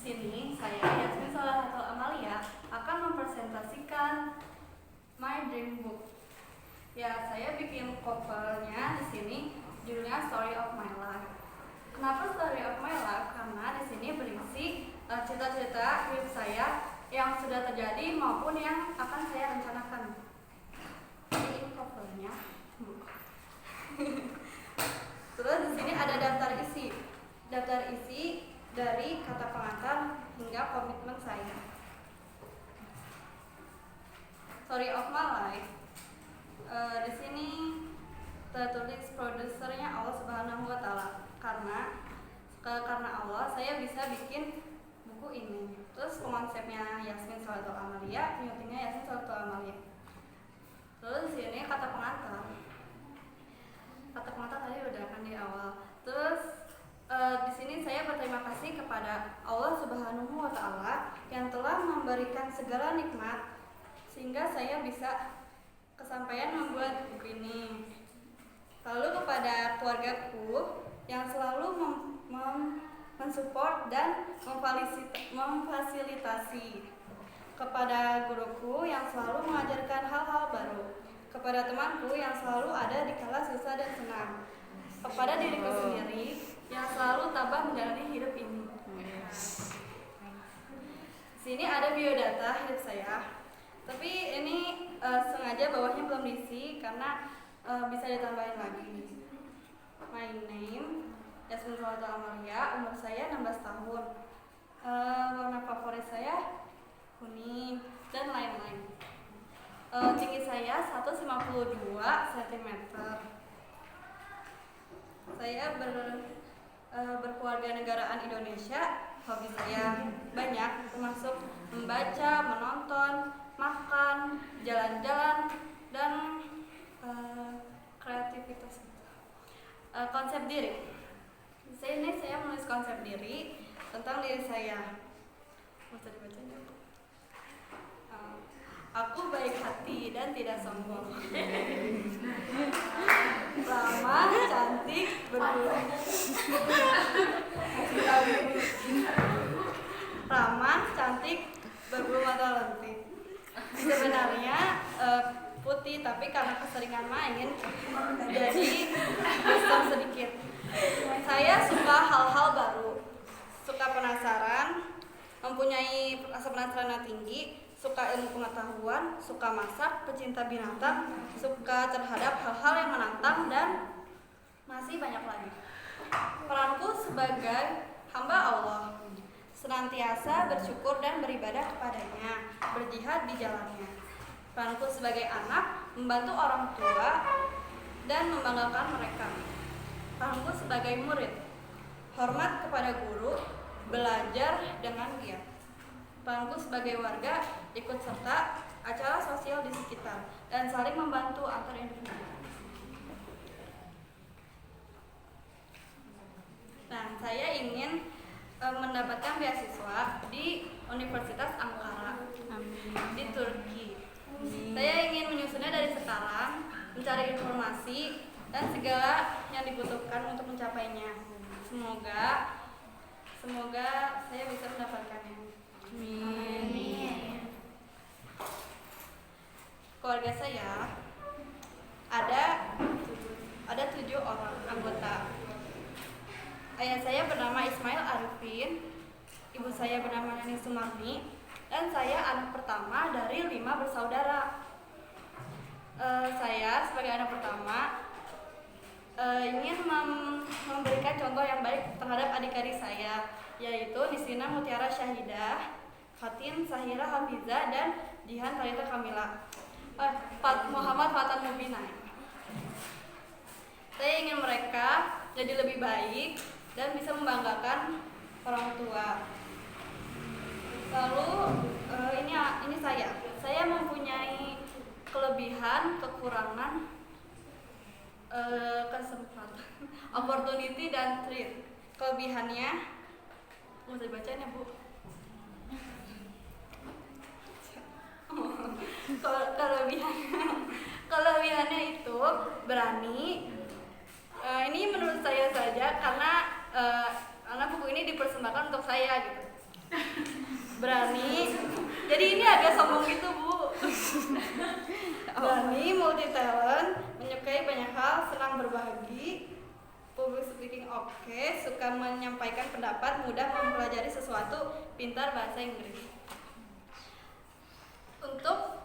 sini saya Yasmin Salahatul Amalia akan mempresentasikan My Dream Book. Ya, saya bikin covernya di sini, judulnya Story of My Life. Kenapa Story of My Life? Karena di sini berisi cerita-cerita hidup saya yang sudah terjadi maupun yang akan saya rencanakan. Ini covernya. Terus di sini ada daftar isi. Daftar isi dari kata pengantar hingga komitmen saya. Story of my life. Di sini tertulis produsernya Allah Subhanahu wa Ta'ala. Karena Allah saya bisa bikin buku ini. Terus konsepnya Yasmin Salahatul Amalia, penyutingnya Yasmin Salahatul Amalia. Terus di sini kata pengantar. Kata pengantar tadi udah kan di awal. Terus di sini saya berterima kasih kepada Allah Subhanahu wa Ta'ala yang telah memberikan segala nikmat sehingga saya bisa kesampaian membuat buku ini. Lalu kepada keluargaku yang selalu mensupport dan memfasilitasi, kepada guruku yang selalu mengajarkan hal-hal baru, kepada temanku yang selalu ada di kala susah dan senang, kepada diriku sendiri yang selalu tabah menjalani hidup ini. Sini ada biodata hidup saya, tapi ini sengaja bawahnya belum diisi karena bisa ditambahin lagi. My name Yasmin Salahatul Amalia, umur saya 16 tahun, warna favorit saya kuning dan lain-lain. Tinggi saya 152 cm. Saya berkeluarga negaraan Indonesia. Hobi saya banyak, termasuk membaca, menonton, makan, jalan-jalan, dan kreativitas. Konsep diri. Ini saya menulis konsep diri tentang diri saya. Bisa dibacanya? Aku baik hati dan tidak sombong. Ramah, cantik, berbulu. Ramah, cantik, berbulu mata lentik. Sebenarnya putih, tapi karena keseringan main jadi hitam sedikit. Saya suka hal-hal baru, suka penasaran, mempunyai rasa penasaran yang tinggi, suka ilmu pengetahuan, suka masak, pecinta binatang, suka terhadap hal-hal yang menantang, dan masih banyak lagi. Peranku sebagai hamba Allah, senantiasa bersyukur dan beribadah kepadanya, berjihad di jalannya. Peranku sebagai anak, membantu orang tua dan membanggakan mereka. Peranku sebagai murid, hormat kepada guru, belajar dengan giat. Peranku sebagai warga, ikut serta acara sosial di sekitar dan saling membantu antar individu. Nah, saya ingin mendapatkan beasiswa di Universitas Ankara di Turki. Saya ingin menyusunnya dari sekarang, mencari informasi dan segala yang dibutuhkan untuk mencapainya. Semoga saya bisa mendapatkannya. Amin. Keluarga saya ada 7 orang anggota. Ayah saya bernama Ismail Arifin, ibu saya bernama Neni Sumarni, dan saya anak pertama dari 5 bersaudara. Saya sebagai anak pertama ingin memberikan contoh yang baik terhadap adik-adik saya, yaitu Nisina Mutiara Syahidah, Fatin Sahira Hafizah, dan Jihan Talita Kamila, Muhammad Fatan Mubina. Saya ingin mereka jadi lebih baik dan bisa membanggakan orang tua. Lalu ini saya mempunyai kelebihan, kekurangan, kesempatan, opportunity, dan treat. Kelebihannya, mau saya bacain ya, Bu? Kelebihannya itu berani. Ini menurut saya saja karena buku ini dipersembahkan untuk saya gitu. berani, jadi ini agak sombong gitu Bu. Berani, multi talent, menyukai banyak hal, senang berbagi, public speaking oke, suka menyampaikan pendapat, mudah mempelajari sesuatu, pintar bahasa Inggris. Untuk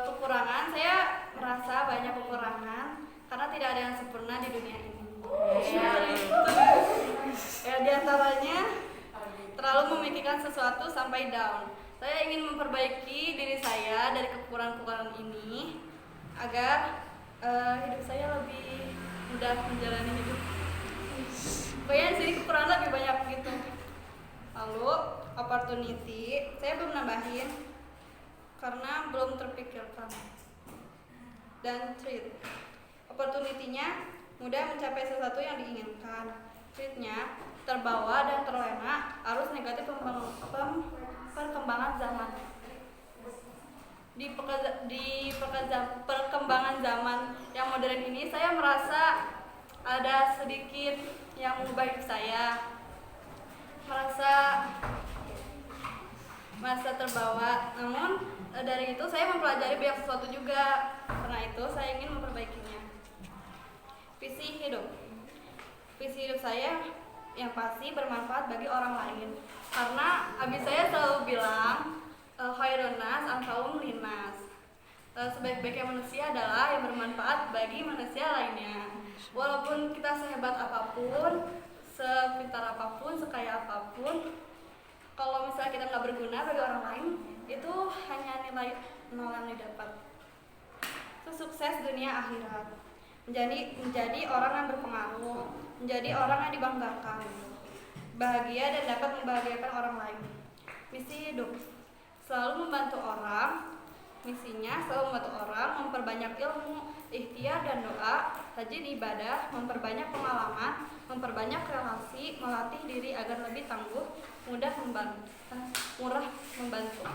kekurangan, saya merasa banyak kekurangan karena tidak ada yang sempurna di dunia ini. Ya, diantaranya terlalu memikirkan sesuatu sampai down. Saya ingin memperbaiki diri saya dari kekurangan-kekurangan ini agar hidup saya lebih mudah menjalani hidup. Pokoknya di sini kekurangan lebih banyak gitu. Lalu opportunity, saya belum nambahin karena belum terpikirkan. Dan treat, opportunity-nya mudah mencapai sesuatu yang diinginkan. Treat-nya terbawa dan terlena arus negatif perkembangan zaman. Di perkembangan zaman yang modern ini, saya merasa ada sedikit yang mengubah hidup saya, merasa terbawa. Namun dari itu saya mempelajari banyak sesuatu juga. Karena itu saya ingin memperbaikinya. Visi hidup saya yang pasti bermanfaat bagi orang lain. Karena abis saya selalu bilang khairun nas anfa'uhum linnas. Sebaik-baiknya manusia adalah yang bermanfaat bagi manusia lainnya. Walaupun kita sehebat apapun, sepintar apapun, sekaya apapun, kalau misalnya kita nggak berguna bagi orang lain, itu hanya nilai nol yang didapat. Itu sukses dunia akhirat. Menjadi orang yang berpengaruh, menjadi orang yang dibanggakan, bahagia dan dapat membahagiakan orang lain. Misi hidup, selalu membantu orang. Misinya selalu membantu orang, memperbanyak ilmu, ikhtiar dan doa, rajin ibadah, memperbanyak pengalaman, memperbanyak relasi, melatih diri agar lebih tangguh, murah membantu.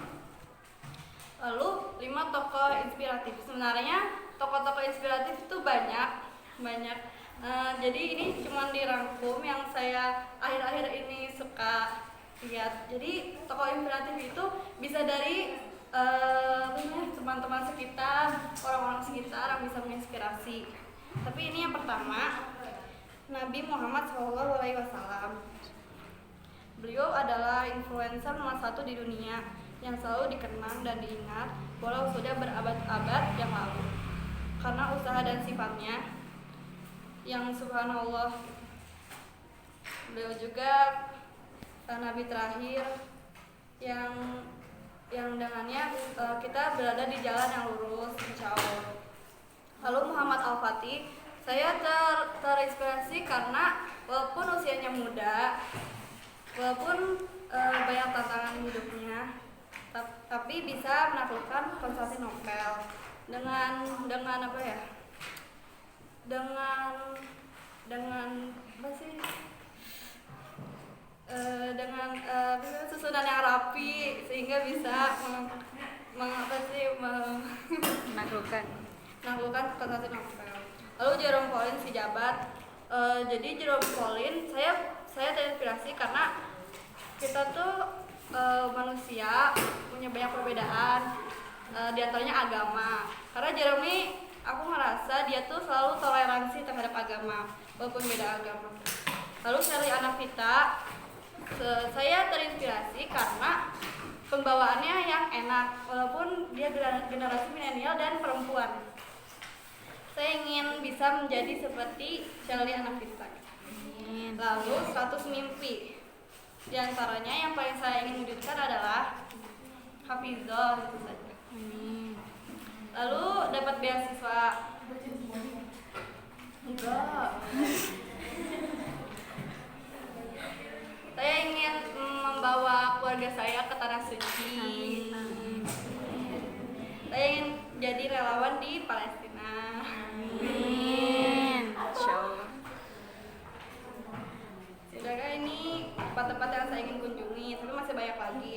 Lalu 5 tokoh inspiratif. Sebenarnya tokoh-tokoh inspiratif itu banyak. Jadi ini cuma dirangkum yang saya akhir-akhir ini suka lihat. Jadi tokoh inspiratif itu bisa dari teman-teman sekitar, orang-orang sekitar yang bisa menginspirasi. Tapi ini yang pertama, Nabi Muhammad SAW. Beliau adalah influencer nomor 1 di dunia yang selalu dikenang dan diingat walau sudah berabad-abad yang lalu. Karena usaha dan sifatnya yang subhanallah. Beliau juga Nabi terakhir yang dengannya kita berada di jalan yang lurus, insya Allah. Lalu Muhammad Al-Fatih, saya terinspirasi karena walaupun usianya muda, walaupun banyak tantangan hidupnya, tapi bisa menaklukkan Konstantinopel dengan apa ya? Dengan apa sih? Dengan susunan yang rapi sehingga bisa menaklukkan Konstantinopel. Lalu Jerome Pauline si jabat. Jadi Jerome Pauline saya terinspirasi karena kita tuh manusia punya banyak perbedaan, di antaranya agama. Karena Jerome, aku ngerasa dia tuh selalu toleransi terhadap agama walaupun beda agama. Lalu Sherly Anavita, saya terinspirasi karena pembawaannya yang enak walaupun dia generasi milenial dan perempuan. Saya ingin bisa menjadi seperti Sherly Anavita. Lalu 100 mimpi. Di antaranya yang paling saya ingin wujudkan adalah hafizah itu saja. Lalu dapat beasiswa. Enggak. Saya ingin membawa keluarga saya ke tanah suci. Saya ingin jadi relawan di Palestina. Amin. Insyaallah. Sedangkan ini tempat-tempat yang saya ingin kunjungi, tapi masih banyak lagi.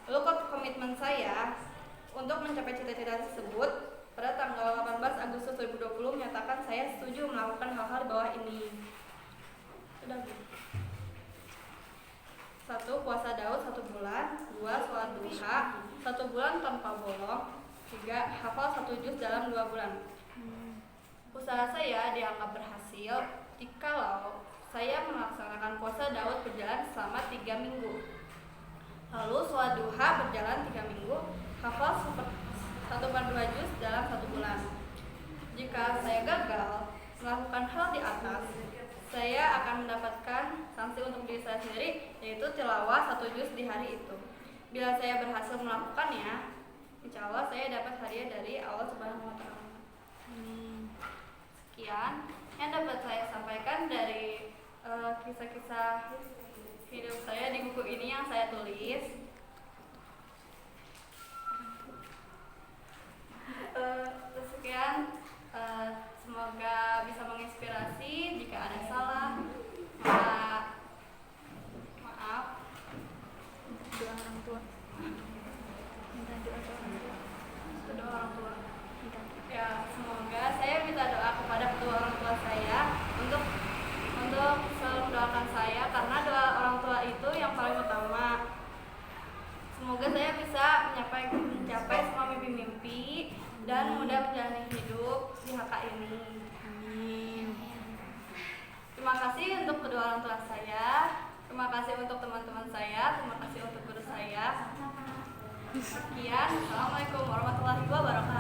Lalu komitmen saya untuk mencapai cita-cita tersebut pada tanggal 18 Agustus 2020 menyatakan saya setuju melakukan hal-hal di bawah ini. Sudah. 1. Puasa Daud 1 bulan. 2. duha 1 bulan tanpa bolong. 3. Hafal 1 juz dalam 2 bulan. Usaha saya dianggap berhasil jikalau saya melaksanakan puasa Daud berjalan selama 3 minggu. Lalu sholat duha berjalan 3 minggu, hafal 1/2 juz dalam 1 bulan. Jika saya gagal melakukan hal di atas, saya akan mendapatkan sanksi untuk diri saya sendiri, yaitu tilawah 1 juz di hari itu. Bila saya berhasil melakukannya, insya Allah saya dapat hadiah dari Allah Subhanahu wa Ta'ala. Sekian yang dapat saya sampaikan dari kisah-kisah hidup saya di buku ini yang saya tulis. Sekian, semoga bisa menginspirasi. Jika ada salah, maaf. Doa orang tua. Minta doa orang tua. Doa orang tua. Ya, semoga saya minta doa kepada kedua orang tua saya untuk selalu mendoakan saya, karena doa orang tua itu yang paling utama. Semoga saya bisa mencapai semua mimpi-mimpi dan mudah menjalani hidup di HK ini. Amin. Terima kasih untuk kedua orang tua saya, terima kasih untuk teman-teman saya, terima kasih untuk guru saya. Sekian, Assalamualaikum warahmatullahi wabarakatuh.